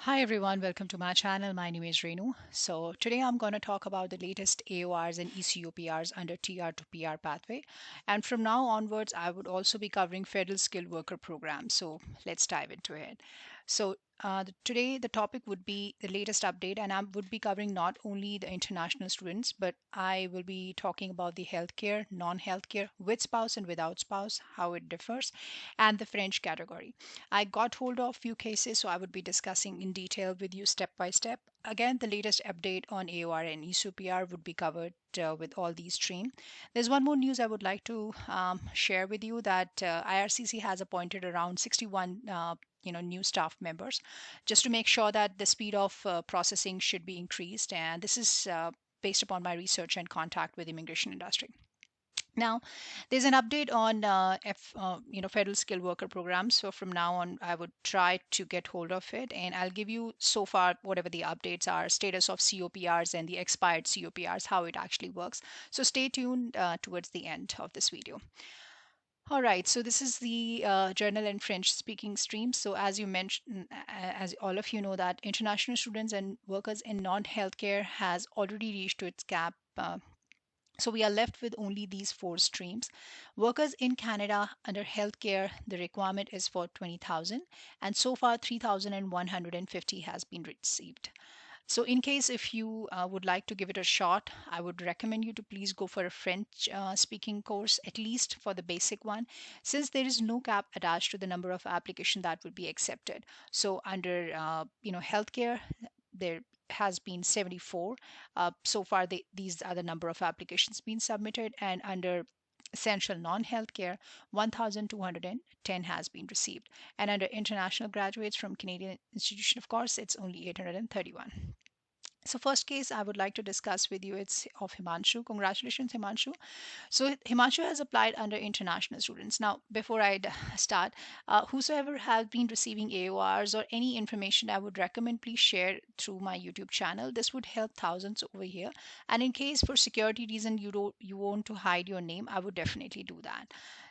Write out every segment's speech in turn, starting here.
Hi everyone, welcome to my channel. My name is Renu. So today I'm going to talk about the latest AORs and ECOPRs under TR to PR pathway. And from now onwards, I would also be covering federal skilled worker programs. So let's dive into it. So today the topic would be the latest update, and I would be covering not only the international students, but I will be talking about the healthcare, non-healthcare, with spouse and without spouse, how it differs, and the French category. I got hold of few cases, so I would be discussing in detail with you step by step. Again, the latest update on AOR and ECPR would be covered with all these stream. There's one more news I would like to share with you that IRCC has appointed around 61 new staff members just to make sure that the speed of processing should be increased, and this is based upon my research and contact with immigration industry. Now, there's an update on federal skilled worker programs. So from now on, I would try to get hold of it, and I'll give you so far whatever the updates are, status of COPRs and the expired COPRs, how it actually works. So stay tuned towards the end of this video. All right, so this is the journal and French speaking stream. So as you mentioned, as all of you know, that international students and workers in non-healthcare has already reached to its cap. So we are left with only these four streams. Workers in Canada under healthcare, the requirement is for 20,000, and so far 3,150 has been received. So in case if you would like to give it a shot, I would recommend you to please go for a French speaking course, at least for the basic one, since there is no cap attached to the number of application that would be accepted. So under healthcare, there has been 74. So far, these are the number of applications being submitted, and under essential non-healthcare, 1,210 has been received. And under international graduates from Canadian institution, of course, it's only 831. So first case I would like to discuss with you, it's of Himanshu. Congratulations, Himanshu. So Himanshu has applied under international students. Now, before I start, whosoever has been receiving AORs or any information, I would recommend please share through my YouTube channel. This would help thousands over here. And in case for security reason you want to hide your name, I would definitely do that.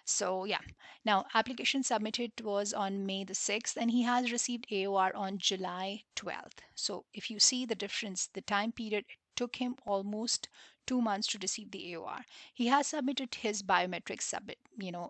So yeah, now application submitted was on May the 6th, and he has received AOR on July 12th. So if you see the difference, the time period, it took him almost 2 months to receive the AOR. He has submitted his biometrics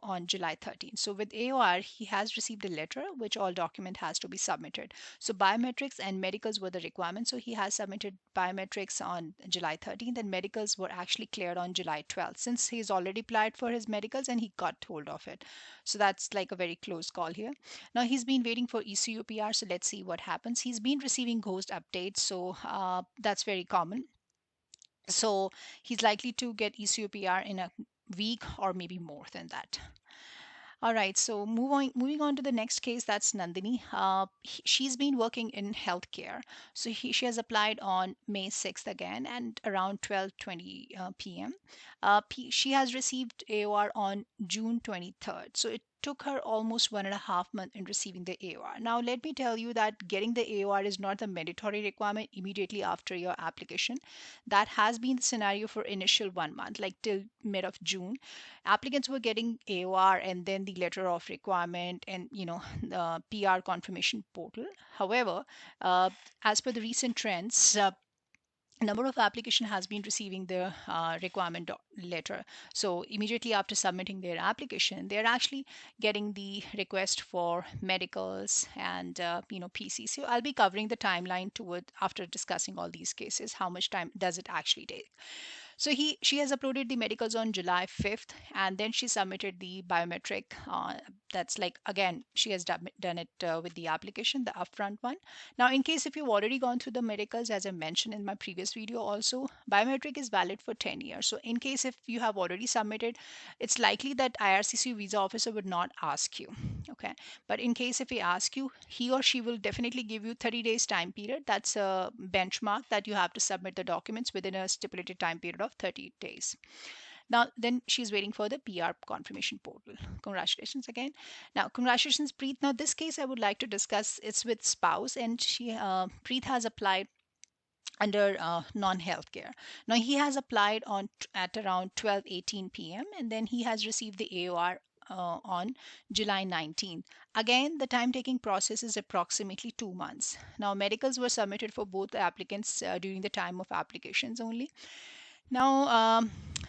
on July 13th. So with AOR, he has received a letter which all document has to be submitted. So biometrics and medicals were the requirements. So he has submitted biometrics on July 13th, and medicals were actually cleared on July 12th. Since he's already applied for his medicals and he got hold of it. So that's like a very close call here. Now he's been waiting for ECUPR. So let's see what happens. He's been receiving ghost updates. So that's very common. So he's likely to get ECOPR in a week or maybe more than that. All right, so moving on to the next case, that's Nandini. She's been working in healthcare. So she has applied on May 6th again and around 12:20 p.m. She has received AOR on June 23rd. So it took her almost 1.5 months in receiving the AOR. Now, let me tell you that getting the AOR is not the mandatory requirement immediately after your application. That has been the scenario for initial 1 month, like till mid of June. Applicants were getting AOR and then the letter of requirement and the PR confirmation portal. However, as per the recent trends, number of application has been receiving the letter. So immediately after submitting their application, they're actually getting the request for medicals and PC. So I'll be covering the timeline toward after discussing all these cases, how much time does it actually take. So she has uploaded the medicals on July 5th, and then she submitted the biometric. That's like again she has done it with the application, the upfront one. Now, in case if you've already gone through the medicals, as I mentioned in my previous video, also biometric is valid for 10 years. So in case if you have already submitted, it's likely that IRCC visa officer would not ask you. Okay, but in case if he asks you, he or she will definitely give you 30 days time period. That's a benchmark that you have to submit the documents within a stipulated time period of 30 days. Now, then she's waiting for the PR confirmation portal. Congratulations again. Now, congratulations, Preet. Now, this case I would like to discuss. It's with spouse, and Preet has applied under non-healthcare. Now, he has applied on at around 12:18 p.m. and then he has received the AOR on July 19th. Again, the time taking process is approximately 2 months. Now, medicals were submitted for both the applicants during the time of applications only. Now,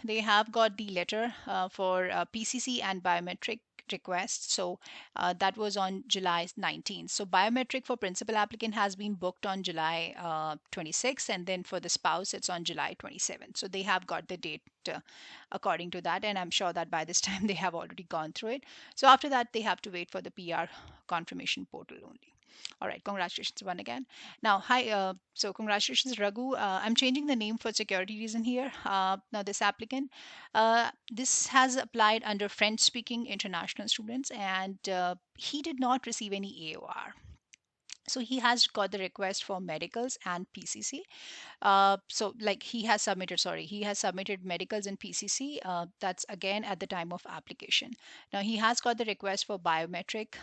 they have got the letter for PCC and biometric requests. So that was on July 19th. So biometric for principal applicant has been booked on July 26th, and then for the spouse, it's on July 27th. So they have got the date according to that, and I'm sure that by this time they have already gone through it. So after that, they have to wait for the PR confirmation portal only. All right, congratulations one again. Now, hi, so congratulations, Raghu. I'm changing the name for security reason here. Now, this applicant, this has applied under French-speaking international students, and he did not receive any AOR. So he has got the request for medicals and PCC. So like he has submitted medicals and PCC. That's again at the time of application. Now he has got the request for biometric.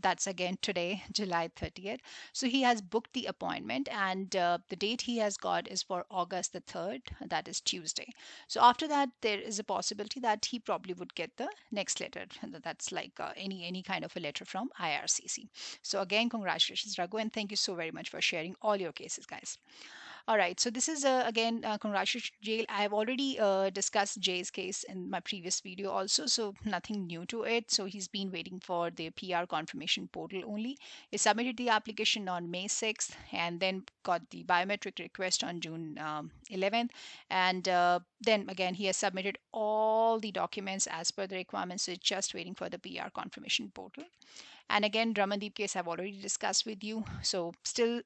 That's again today, July 30th. So he has booked the appointment, and the date he has got is for August the 3rd. That is Tuesday. So after that, there is a possibility that he probably would get the next letter. That's like any kind of a letter from IRCC. So again, congratulations, Raghu, and thank you so very much for sharing all your cases, guys. All right, so this is again congratulations, Jay. I have already discussed Jay's case in my previous video also, so nothing new to it. So he's been waiting for the PR confirmation portal only. He submitted the application on May 6th and then got the biometric request on June 11th. And then again, he has submitted all the documents as per the requirements. So it's just waiting for the PR confirmation portal. And again, Ramandeep case I've already discussed with you. So still,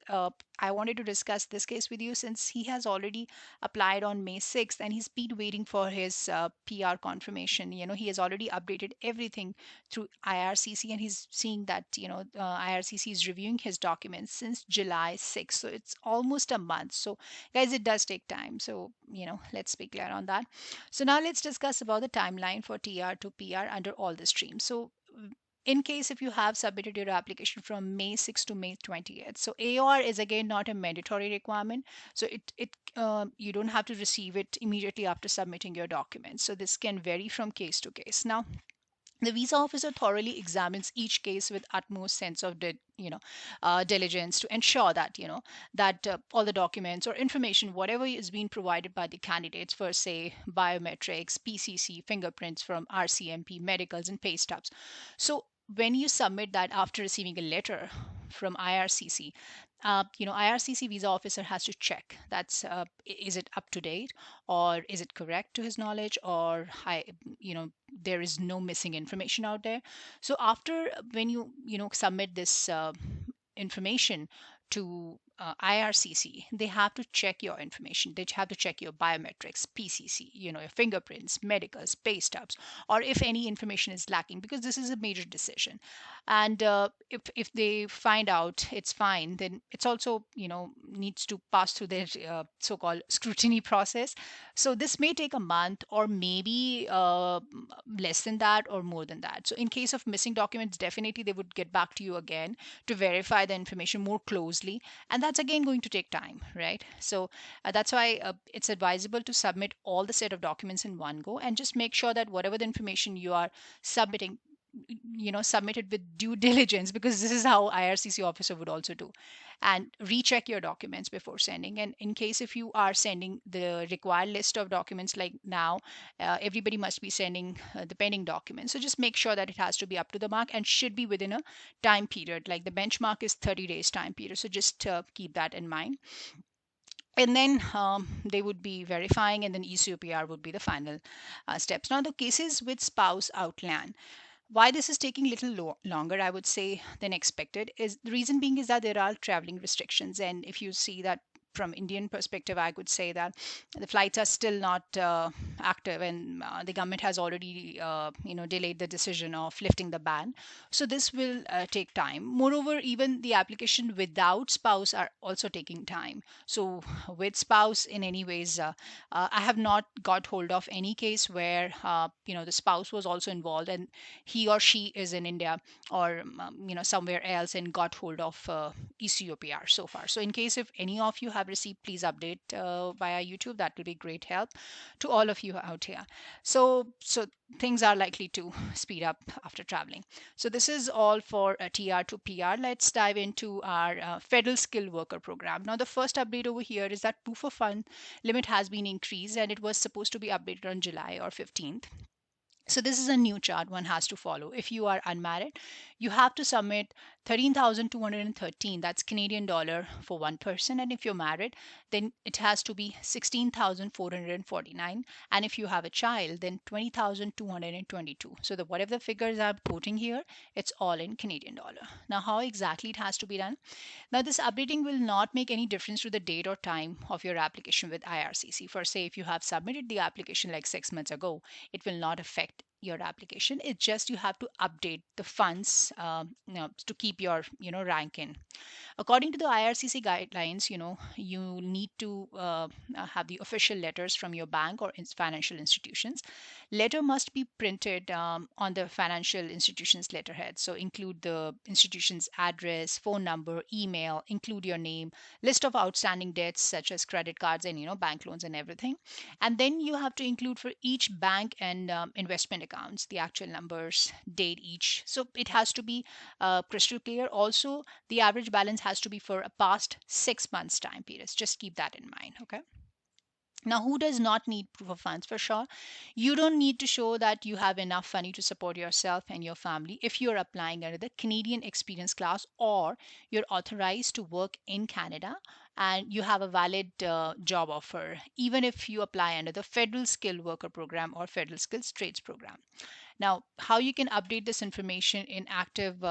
I wanted to discuss this case with you since he has already applied on May 6th and he's been waiting for his PR confirmation. You know, he has already updated everything through IRCC, and he's seeing that, IRCC is reviewing his documents since July 6th. So it's almost a month. So guys, it does take time. So, let's be clear on that. So now let's discuss about the timeline for TR to PR under all the streams. So in case if you have submitted your application from May 6th to May 20th. So AOR is again not a mandatory requirement. So you don't have to receive it immediately after submitting your documents. So this can vary from case to case. Now, the visa officer thoroughly examines each case with utmost sense of diligence to ensure that all the documents or information whatever is being provided by the candidates for say biometrics, PCC, fingerprints from RCMP, medicals, and pay stubs. So when you submit that after receiving a letter from IRCC, IRCC visa officer has to check that's is it up to date, or is it correct to his knowledge, or there is no missing information out there. So after when you submit this information to IRCC, they have to check your information. They have to check your biometrics, PCC, your fingerprints, medicals, pay stubs, or if any information is lacking, because this is a major decision. And if they find out it's fine, then it's also needs to pass through their so-called scrutiny process. So this may take a month, or maybe less than that, or more than that. So in case of missing documents, definitely they would get back to you again to verify the information more closely, and that's again going to take time, right? So that's why it's advisable to submit all the set of documents in one go, and just make sure that whatever the information you are submitting, submitted with due diligence, because this is how IRCC officer would also do, and recheck your documents before sending. And in case if you are sending the required list of documents, like now everybody must be sending the pending documents, so just make sure that it has to be up to the mark and should be within a time period, like the benchmark is 30 days time period. So just keep that in mind. And then they would be verifying, and then ECOPR would be the final steps. Now, the cases with spouse outland, why this is taking a little longer, I would say, than expected, is the reason being is that there are traveling restrictions. And if you see that from Indian perspective, I could say that the flights are still not active, and the government has already delayed the decision of lifting the ban. So this will take time. Moreover, even the application without spouse are also taking time. So with spouse, in any ways, I have not got hold of any case where the spouse was also involved and he or she is in India or somewhere else and got hold of ECOPR so far. So in case if any of you have received, please update via YouTube. That will be great help to all of you out here. So things are likely to speed up after traveling. So this is all for TR to PR. Let's dive into our federal skilled worker program. Now the first update over here is that proof of fund limit has been increased, and it was supposed to be updated on July or 15th. So this is a new chart one has to follow. If you are unmarried, you have to submit 13,213, that's Canadian dollar for one person. And if you're married, then it has to be 16,449. And if you have a child, then 20,222. So the whatever the figures I'm quoting here, it's all in Canadian dollar. Now, how exactly it has to be done? Now, this updating will not make any difference to the date or time of your application with IRCC. For say, if you have submitted the application like 6 months ago, it will not affect your application. It's just you have to update the funds to keep your rank in. According to the IRCC guidelines, you need to have the official letters from your bank or financial institutions. Letter must be printed on the financial institution's letterhead. So include the institution's address, phone number, email, include your name, list of outstanding debts such as credit cards and bank loans and everything. And then you have to include for each bank and investment accounts the actual numbers, date each. So it has to be crystal clear. Also, the average balance has to be for a past 6 months time periods. Just keep that in mind. Okay. Now, who does not need proof of funds? For sure, you don't need to show that you have enough money to support yourself and your family if you're applying under the Canadian Experience class, or you're authorized to work in Canada and you have a valid job offer, even if you apply under the Federal Skilled Worker Program or Federal Skills Trades Program. Now, how you can update this information in active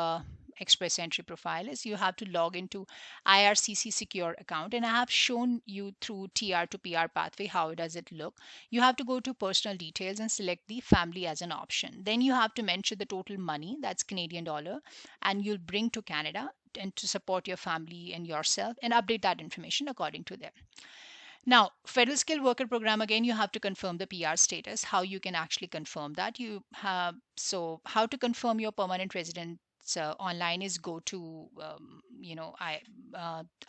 Express Entry profile is you have to log into IRCC secure account, and I have shown you through TR to PR pathway how does it look. You have to go to personal details and select the family as an option. Then you have to mention the total money, that's Canadian dollar, and you'll bring to Canada and to support your family and yourself, and update that information according to them. Now, Federal Skilled Worker Program, again, you have to confirm the PR status. How you can actually confirm that? You have, so how to confirm your permanent residence online is go to,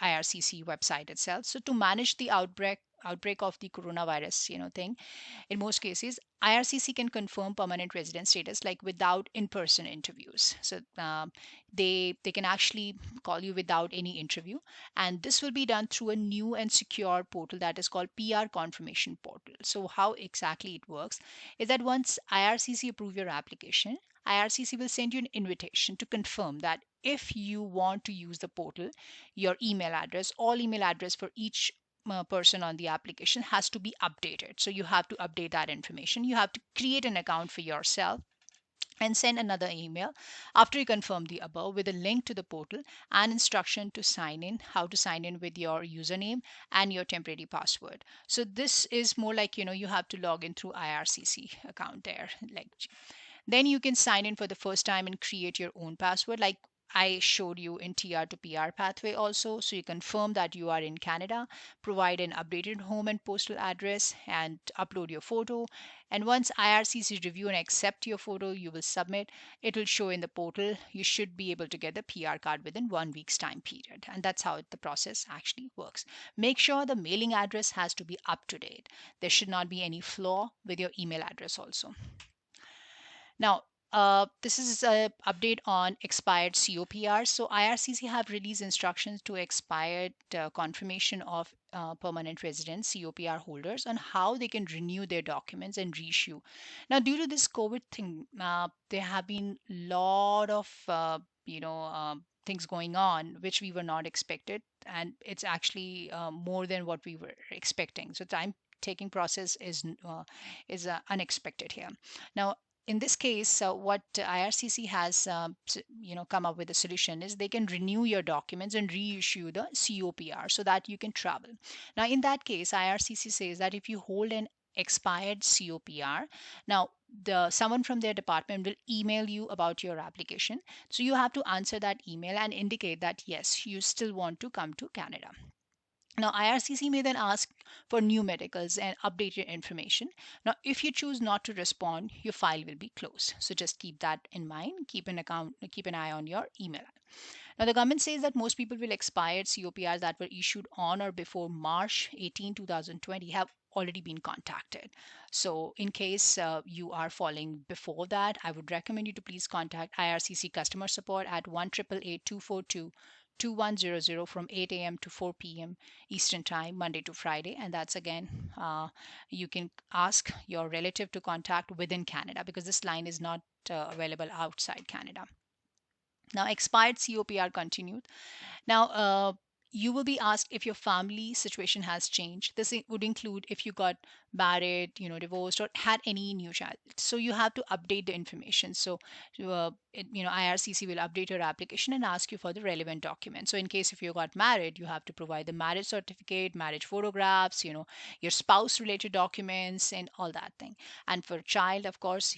IRCC website itself. So to manage the outbreak of the coronavirus, thing, in most cases, IRCC can confirm permanent resident status like without in-person interviews. So they can actually call you without any interview, and this will be done through a new and secure portal that is called PR Confirmation Portal. So how exactly it works is that once IRCC approve your application, IRCC will send you an invitation to confirm that if you want to use the portal, your email address, all email address for each person on the application has to be updated. So you have to update that information. You have to create an account for yourself and send another email after you confirm the above with a link to the portal and instruction to sign in, how to sign in with your username and your temporary password. So this is more like, you have to log in through IRCC account there. Like, then you can sign in for the first time and create your own password like I showed you in TR to PR pathway also. So you confirm that you are in Canada, provide an updated home and postal address, and upload your photo. And once IRCC review and accept your photo, you will submit. It will show in the portal. You should be able to get the PR card within 1 week's time period. And that's how the process actually works. Make sure the mailing address has to be up to date. There should not be any flaw with your email address also. Now, this is an update on expired COPR. So IRCC have released instructions to expired confirmation of permanent resident COPR holders on how they can renew their documents and reissue. Now, due to this COVID thing, there have been a lot of things going on which we were not expected, and it's actually more than what we were expecting. So time taking process is unexpected here. Now, in this case, what IRCC has come up with a solution is they can renew your documents and reissue the COPR so that you can travel. Now, in that case, IRCC says that if you hold an expired COPR, now the someone from their department will email you about your application. So you have to answer that email and indicate that yes, you still want to come to Canada. Now, IRCC may then ask for new medicals and update your information. Now, if you choose not to respond, your file will be closed. So just keep that in mind. Keep an eye on your email. Now, the government says that most people will expired COPRs that were issued on or before March 18, 2020 have already been contacted. So, in case you are falling before that, I would recommend you to please contact IRCC customer support at 1-888-242-2100 from 8 a.m. to 4 p.m. Eastern Time, Monday to Friday. And that's again, you can ask your relative to contact within Canada because this line is not available outside Canada. Now, expired COPR continued. Now, you will be asked if your family situation has changed. This would include if you got married, divorced, or had any new child. So you have to update the information. So, IRCC will update your application and ask you for the relevant documents. So, in case if you got married, you have to provide the marriage certificate, marriage photographs, your spouse-related documents, and all that thing. And for child, of course,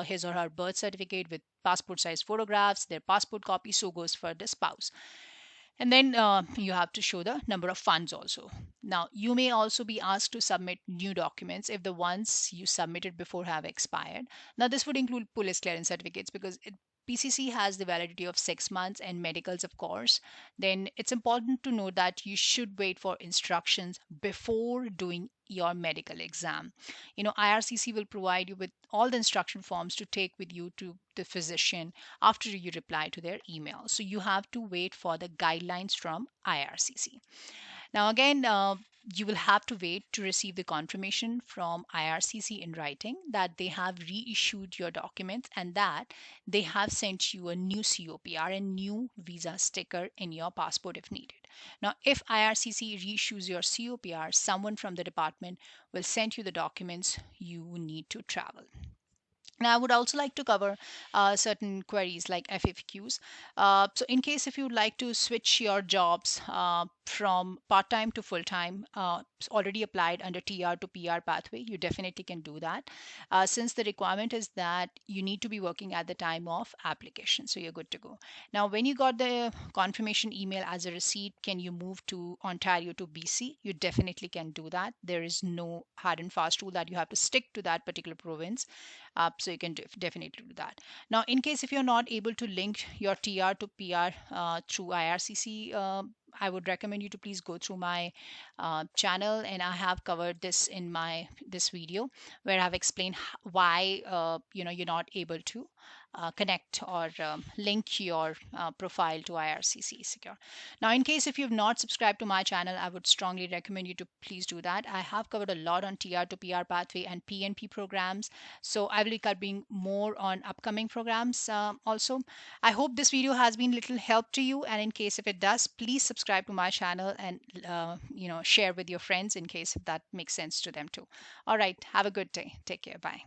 his or her birth certificate with passport size photographs, their passport copy, so goes for the spouse. And then you have to show the number of funds also. Now, you may also be asked to submit new documents if the ones you submitted before have expired. Now, this would include police clearance certificates because PCC has the validity of 6 months and medicals, of course. Then it's important to note that you should wait for instructions before doing your medical exam. IRCC will provide you with all the instruction forms to take with you to the physician after you reply to their email. So you have to wait for the guidelines from IRCC. Now, again, you will have to wait to receive the confirmation from IRCC in writing that they have reissued your documents and that they have sent you a new COPR and new visa sticker in your passport if needed. Now, if IRCC reissues your COPR, someone from the department will send you the documents you need to travel. Now, I would also like to cover certain queries like FAQs. So, in case if you'd like to switch your jobs from part time to full time, already applied under TR to PR pathway, you definitely can do that. Since the requirement is that you need to be working at the time of application, so you're good to go. Now, when you got the confirmation email as a receipt, can you move to Ontario to BC? You definitely can do that. There is no hard and fast rule that you have to stick to that particular province. So you can definitely do that. Now, in case if you're not able to link your TR to PR through IRCC, I would recommend you to please go through my channel, and I have covered this in my this video where I've explained why you're not able to connect or link your profile to IRCC Secure. Now, in case if you've not subscribed to my channel, I would strongly recommend you to please do that. I have covered a lot on TR to PR pathway and PNP programs, so I will be covering more on upcoming programs also. I hope this video has been little help to you, and in case if it does, please subscribe to my channel and share with your friends in case if that makes sense to them too. All right, have a good day. Take care. Bye.